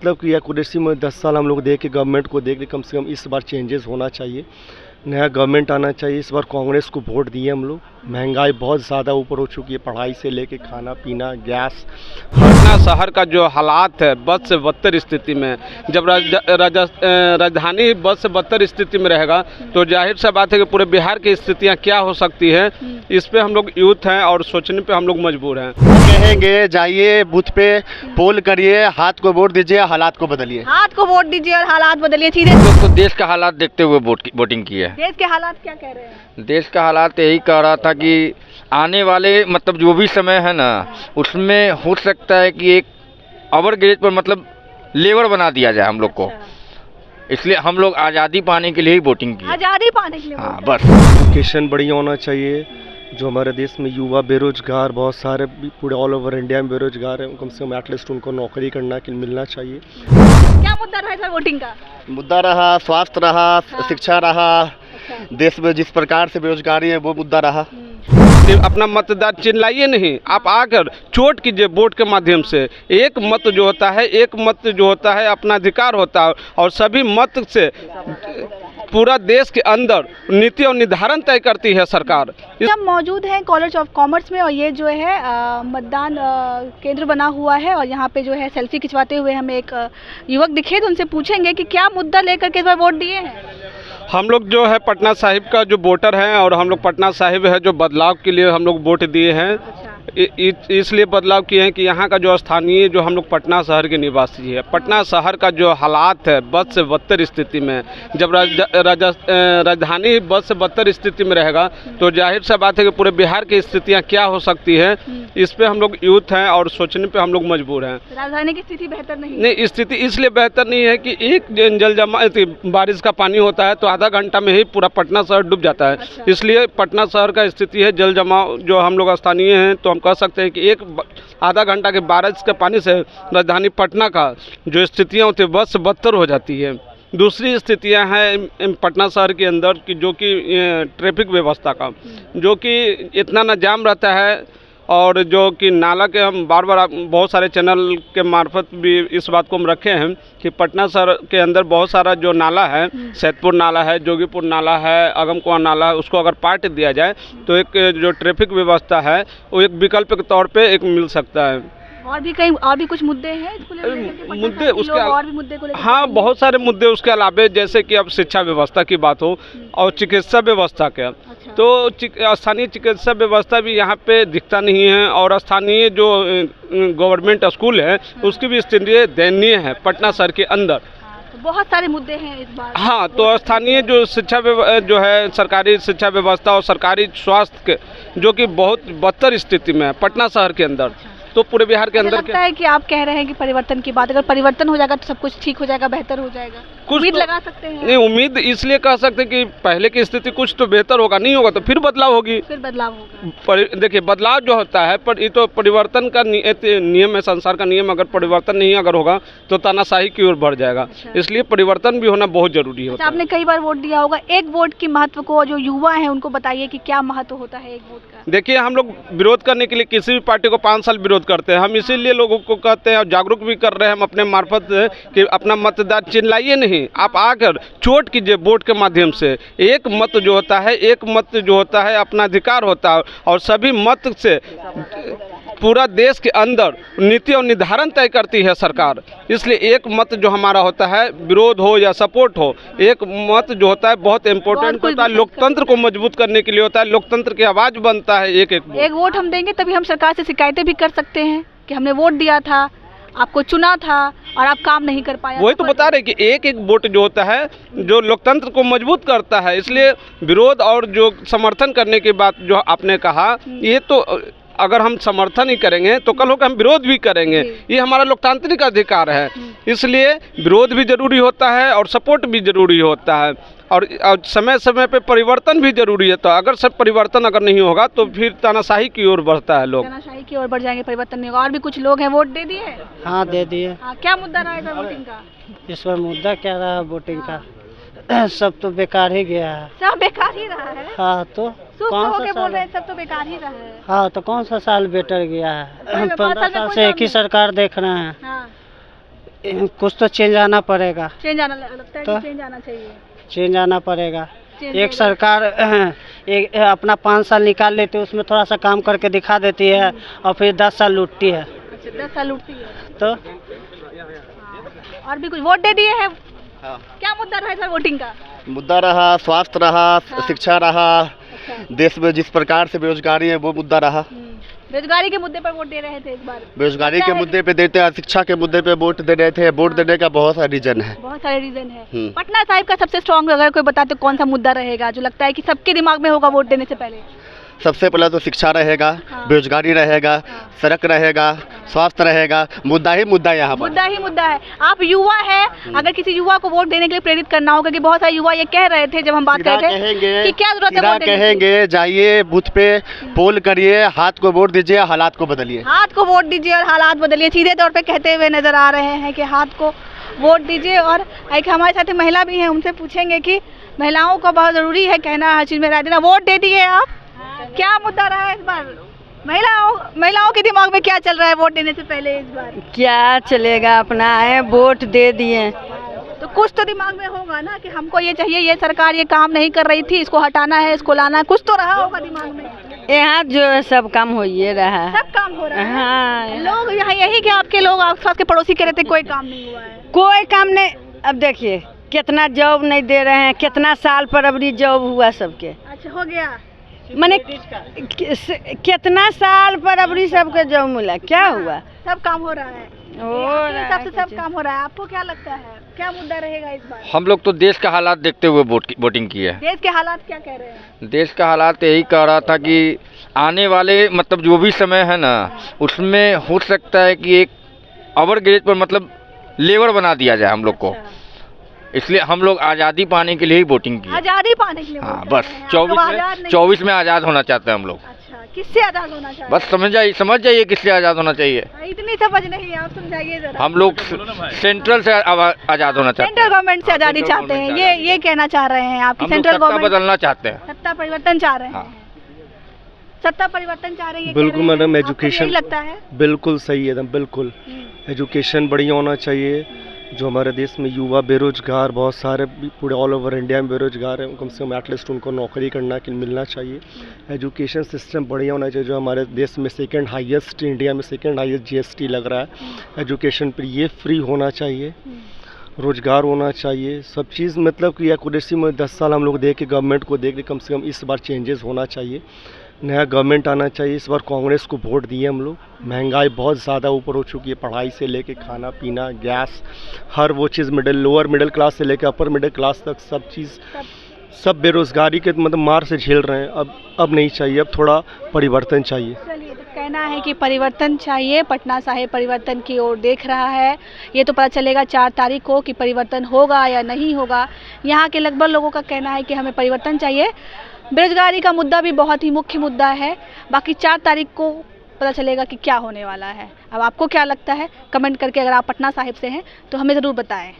मतलब कि एक्यूरेसी में 10 साल हम लोग देख के गवर्नमेंट को देख के कम से कम इस बार चेंजेस होना चाहिए, नया गवर्नमेंट आना चाहिए। इस बार कांग्रेस को वोट दिए हम लोग। महंगाई बहुत ज़्यादा ऊपर हो चुकी है, पढ़ाई से लेके खाना पीना गैस। पटना शहर का जो हालात है बद से बदतर स्थिति में, जब राजधानी बद से बदतर स्थिति में रहेगा तो जाहिर सा बात है कि पूरे बिहार की स्थितियां क्या हो सकती है, इस पे हम लोग यूथ हैं और सोचने पे हम लोग मजबूर हैं। कहेंगे जाइए बूथ पे पोल करिए, हाथ को वोट दीजिए, हालात को बदलिए। हाथ को वोट दीजिए और हालात बदलिए। सीधे लोग तो देश का हालात देखते हुए वोटिंग की है। देश के हालात क्या कह रहे हैं? देश का हालात यही कह रहा था कि आने वाले मतलब जो भी समय है ना, उसमें हो सकता है कि एक ओवर ग्रेड पर मतलब लेबर बना दिया जाए हम लोग को। इसलिए हम लोग आज़ादी पाने के लिए ही वोटिंग की। आज़ादी पाने के लिए हाँ वोट। बस। एजुकेशन बढ़िया होना चाहिए। जो हमारे देश में युवा बेरोजगार बहुत सारे पूरे ऑल ओवर इंडिया में बेरोजगार हैं, कम से कम एटलीस्ट उनको नौकरी करना के मिलना चाहिए। क्या मुद्दा रहा सर वोटिंग का? मुद्दा रहा स्वास्थ्य रहा, शिक्षा रहा, देश में जिस प्रकार से बेरोजगारी है वो मुद्दा रहा। अपना मतदार चिल्लाइए नहीं, आप आकर चोट कीजिए वोट के माध्यम से। एक मत जो होता है अपना अधिकार होता है और सभी मत से पूरा देश के अंदर नीति और निर्धारण तय करती है सरकार। हम मौजूद हैं कॉलेज ऑफ कॉमर्स में और ये जो है मतदान केंद्र बना हुआ है और यहाँ पे जो है सेल्फी खिंचवाते हुए हमें एक युवक दिखे, तो उनसे पूछेंगे कि क्या मुद्दा लेकर के इस बार वोट दिए हैं। हम लोग जो है पटना साहिब का जो वोटर हैं और हम लोग पटना साहिब है जो बदलाव के लिए हम लोग वोट दिए हैं। इसलिए बदलाव किए हैं कि यहाँ का जो स्थानीय जो हम लोग पटना शहर के निवासी है, पटना शहर का जो हालात है बद से बदतर स्थिति में, जब राजधानी बद से बदतर स्थिति में रहेगा तो जाहिर सा बात है कि पूरे बिहार की स्थितियाँ क्या हो सकती है, इस पे हम लोग यूथ हैं और सोचने पे हम लोग मजबूर हैं। राजधानी की स्थिति बेहतर नहीं, स्थिति इसलिए बेहतर नहीं है कि एक जल जमा बारिश का पानी होता है तो आधा घंटा में ही पूरा पटना शहर डूब जाता है। इसलिए पटना शहर का स्थिति है जल जमाव, जो हम लोग स्थानीय हैं तो हम कह सकते हैं कि एक आधा घंटा के बारिश के पानी से राजधानी पटना का जो स्थितियाँ होती है बद से बदतर हो जाती है। दूसरी स्थितियां हैं पटना शहर के अंदर की, जो कि ट्रैफिक व्यवस्था का, जो कि इतना ना जाम रहता है और जो कि नाला के हम बार बार बहुत सारे चैनल के मार्फत भी इस बात को हम रखे हैं कि पटना शहर के अंदर बहुत सारा जो नाला है, सैदपुर नाला है, जोगीपुर नाला है, अगमकुआं नाला है, उसको अगर पाट दिया जाए तो एक जो ट्रैफिक व्यवस्था है वो एक विकल्प के तौर पे एक मिल सकता है। और भी कुछ मुद्दे हैं मुद्दे उसके और भी मुद्दे को लेकर? हाँ, बहुत सारे मुद्दे उसके अलावे, जैसे कि अब शिक्षा व्यवस्था की बात हो और चिकित्सा व्यवस्था का। अच्छा। तो स्थानीय चिकित्सा व्यवस्था भी यहाँ पे दिखता नहीं है और स्थानीय जो गवर्नमेंट स्कूल है उसकी भी स्थिति दयनीय है पटना शहर के अंदर। तो बहुत सारे मुद्दे हैं इस बार। हाँ, तो स्थानीय जो शिक्षा जो है, सरकारी शिक्षा व्यवस्था और सरकारी स्वास्थ्य के जो कि बहुत बदतर स्थिति में है पटना शहर के अंदर। तो पूरे बिहार के अंदर लगता है कि आप कह रहे हैं कि परिवर्तन की बात, अगर परिवर्तन हो जाएगा तो सब कुछ ठीक हो जाएगा, बेहतर हो जाएगा, उम्मीद लगा सकते हैं? नहीं, उम्मीद इसलिए कह सकते हैं कि पहले की स्थिति कुछ तो बेहतर होगा, नहीं होगा तो फिर बदलाव होगी। फिर बदलाव होगा। देखिए, बदलाव जो होता है पर ये तो परिवर्तन का नियम है, संसार का नियम। अगर परिवर्तन नहीं अगर होगा तो तानाशाही की ओर बढ़ जाएगा। इसलिए परिवर्तन भी होना बहुत जरूरी होता है। आपने कई बार वोट दिया होगा, एक वोट की महत्व को जो युवा है उनको बताइए कि क्या महत्व होता है एक वोट का। देखिए, हम लोग विरोध करने के लिए किसी भी पार्टी को 5 साल विरोध करते हैं। हम इसीलिए लोगों को कहते हैं और जागरूक भी कर रहे हैं हम अपने मार्फत से कि अपना मतदार चिल्लाइए नहीं, आप आकर चोट कीजिए वोट के माध्यम से। एक मत जो होता है अपना अधिकार होता है और सभी मत से पूरा देश के अंदर नीति और निर्धारण तय करती है सरकार। इसलिए एक मत जो हमारा होता है, विरोध हो या सपोर्ट हो, एक मत जो होता है बहुत इम्पोर्टेंट होता है, लोकतंत्र को मजबूत करने के लिए होता है, लोकतंत्र की आवाज़ बनता है। एक वोट हम देंगे तभी हम सरकार से शिकायतें भी कर सकते हैं कि हमने वोट दिया था, आपको चुना था और आप काम नहीं कर पाया। वही तो बता रहे कि एक वोट जो होता है जो लोकतंत्र को मजबूत करता है। इसलिए विरोध और जो समर्थन करने की बात जो आपने कहा, ये तो अगर हम समर्थन ही करेंगे तो कल होकर हम विरोध भी करेंगे। ये हमारा लोकतांत्रिक अधिकार है। इसलिए विरोध भी जरूरी होता है और सपोर्ट भी जरूरी होता है और समय समय पे परिवर्तन भी जरूरी है। तो अगर सब परिवर्तन अगर नहीं होगा तो फिर तानाशाही की ओर बढ़ता है, लोग तानाशाही की ओर बढ़ जाएंगे, परिवर्तन नहीं होगा। और भी कुछ लोग हैं, वोट दे दिए? हाँ, दे दिए। क्या मुद्दा रहा है वोटिंग का? इस बार मुद्दा क्या रहा वोटिंग का? सब तो बेकार ही गया है। सब बेकार ही रहा है। हाँ, तो कौन सा बोल रहे हैं सब तो बेकार ही रहा है। हाँ, तो कौन सा साल बेटर गया है? 15 साल से एक ही सरकार देख रहे हैं। हाँ। कुछ तो चेंज आना पड़ेगा, चेंज आना लगता है तो? कि चेंज आना चाहिए। चेंज आना पड़ेगा। चेंज एक होगा। सरकार एक अपना 5 साल निकाल लेती है, उसमें थोड़ा सा काम करके दिखा देती है और फिर 10 साल लूटती है। अच्छा 10 साल उठती है। तो और भी कुछ वोट दे दिए हैं। हाँ। क्या मुद्दा रहा सर वोटिंग का? मुद्दा रहा, स्वास्थ्य रहा, हाँ। शिक्षा रहा, अच्छा। देश में जिस प्रकार से बेरोजगारी है वो मुद्दा रहा। बेरोजगारी के मुद्दे पर वोट दे रहे थे इस बार। बेरोजगारी के है मुद्दे पे देते हैं, शिक्षा के मुद्दे पे वोट दे रहे थे। वोट देने का बहुत सारा रीजन है। बहुत सारे रीजन है। हम्म। पटना साहिब का सबसे स्ट्रॉन्ग अगर कोई बताते तो कौन सा मुद्दा रहेगा जो लगता है कि सबके दिमाग में होगा वोट देने से पहले? सबसे पहले तो शिक्षा रहेगा, हाँ। बेरोजगारी रहेगा, हाँ। सड़क रहेगा, स्वास्थ्य रहेगा। मुद्दा ही मुद्दा यहाँ पर। मुद्दा ही मुद्दा है। आप युवा हैं, अगर किसी युवा को वोट देने के लिए प्रेरित करना होगा कि बहुत सारे युवा ये कह रहे थे जब हम बात कर रहे थे कि क्या जरूरत है वोट देने की? कहेंगे जाइए बूथ पे, पोल करिए, हाथ को वोट दीजिए, हालात को बदलिए। हाथ को वोट दीजिए और हालात बदलिए, सीधे तौर पे कहते हुए नजर आ रहे हैं कि हाथ को वोट दीजिए। और एक हमारे साथ महिला भी हैं, उनसे पूछेंगे कि महिलाओं को बहुत जरूरी है कहना, हर चीज में राय देना। वोट दे दिए आप, क्या मुद्दा रहा है इस बार? महिलाओं के दिमाग में क्या चल रहा है वोट देने से पहले इस बार? क्या चलेगा, अपना है वोट दे दिए। तो कुछ तो दिमाग में होगा ना कि हमको ये चाहिए, ये सरकार ये काम नहीं कर रही थी, इसको हटाना है, इसको लाना है, कुछ तो रहा होगा दिमाग में। यहाँ जो है सब काम हो ही रहा है। सब काम हो रहा है। हाँ, लोग यहाँ यही कि आपके लोग आसपास के पड़ोसी कह रहे थे कोई काम नहीं हुआ है। कोई काम नहीं। अब देखिए कितना जॉब नहीं दे रहे हैं, कितना साल पर अबरी जॉब हुआ सबके। अच्छा हो गया। माने कितना साल पर अबरी सबके जॉब मिला, क्या हुआ? सब काम हो रहा है। हो आपके रहा हिसाब है से सब कुछ। काम हो रहा है। आपको क्या लगता है क्या मुद्दा रहेगा इस बार? हम लोग तो देश का हालात देखते हुए वोटिंग की है। देश के हालात क्या कह रहे हैं? देश का हालात यही कह रहा था कि आने वाले मतलब जो भी समय है ना, उसमें हो सकता है कि एक ओवर ग्रेड पर मतलब लेबर बना दिया जाए हम लोग को। अच्छा। इसलिए हम लोग आज़ादी पाने के लिए ही वोटिंग की है। आजादी पाने के लिए हाँ वोट कर बस रहे हैं। आप लोग आजाद नहीं- 24 में आज़ाद होना चाहते हैं हम लोग। अच्छा किससे आजाद होना चाहिए? बस समझ जाइए किससे आज़ाद होना चाहिए। इतनी समझ नहीं है, आप समझाइए जरा। हम लोग सेंट्रल से आज़ाद होना चाहते सेंट्रल हैं। गवर्नमेंट से आजादी सेंट्रल चाहते हैं, गवर्नमेंट से ये कहना चाह रहे हैं आप कि हम लोग सेंट्रल सत्ता गवर्नमेंट बदलना चाहते हैं। सत्ता परिवर्तन चाह रहे हैं। हाँ। सत्ता परिवर्तन चाह रहे हैं, ये कह बिल्कुल रहे हैं। मैडम, आपको एजुकेशन यही लगता है? बिल्कुल सही है, एकदम बिल्कुल। एजुकेशन बढ़िया होना चाहिए। जो हमारे देश में युवा बेरोजगार बहुत सारे पूरे ऑल ओवर इंडिया में बेरोजगार हैं, कम से कम एटलीस्ट उनको नौकरी करना के मिलना चाहिए। एजुकेशन सिस्टम बढ़िया होना चाहिए। जो हमारे देश में सेकंड हाईएस्ट, इंडिया में सेकंड हाईएस्ट जीएसटी लग रहा है एजुकेशन पर, ये फ्री होना चाहिए। रोजगार होना चाहिए, सब चीज़ मतलब कि एक्यूरेसी में 10 साल हम लोग देख के गवर्नमेंट को देख के कम से कम इस बार चेंजेस होना चाहिए। नया गवर्नमेंट आना चाहिए। इस बार कांग्रेस को वोट दिए हम लोग। महंगाई बहुत ज़्यादा ऊपर हो चुकी है, पढ़ाई से लेके खाना पीना, गैस, हर वो चीज़ लोअर मिडिल क्लास से लेकर अपर मिडिल क्लास तक सब चीज़, सब बेरोजगारी के मतलब मार से झेल रहे हैं। अब नहीं चाहिए, अब थोड़ा परिवर्तन चाहिए। चलिए, तो कहना है कि परिवर्तन चाहिए। पटना साहिब परिवर्तन की ओर देख रहा है। ये तो पता चलेगा 4 तारीख को कि परिवर्तन होगा या नहीं होगा। यहाँ के लगभग लोगों का कहना है कि हमें परिवर्तन चाहिए। बेरोजगारी का मुद्दा भी बहुत ही मुख्य मुद्दा है। बाकी 4 तारीख को पता चलेगा कि क्या होने वाला है। अब आपको क्या लगता है, कमेंट करके अगर आप पटना साहिब से हैं तो हमें ज़रूर बताएं।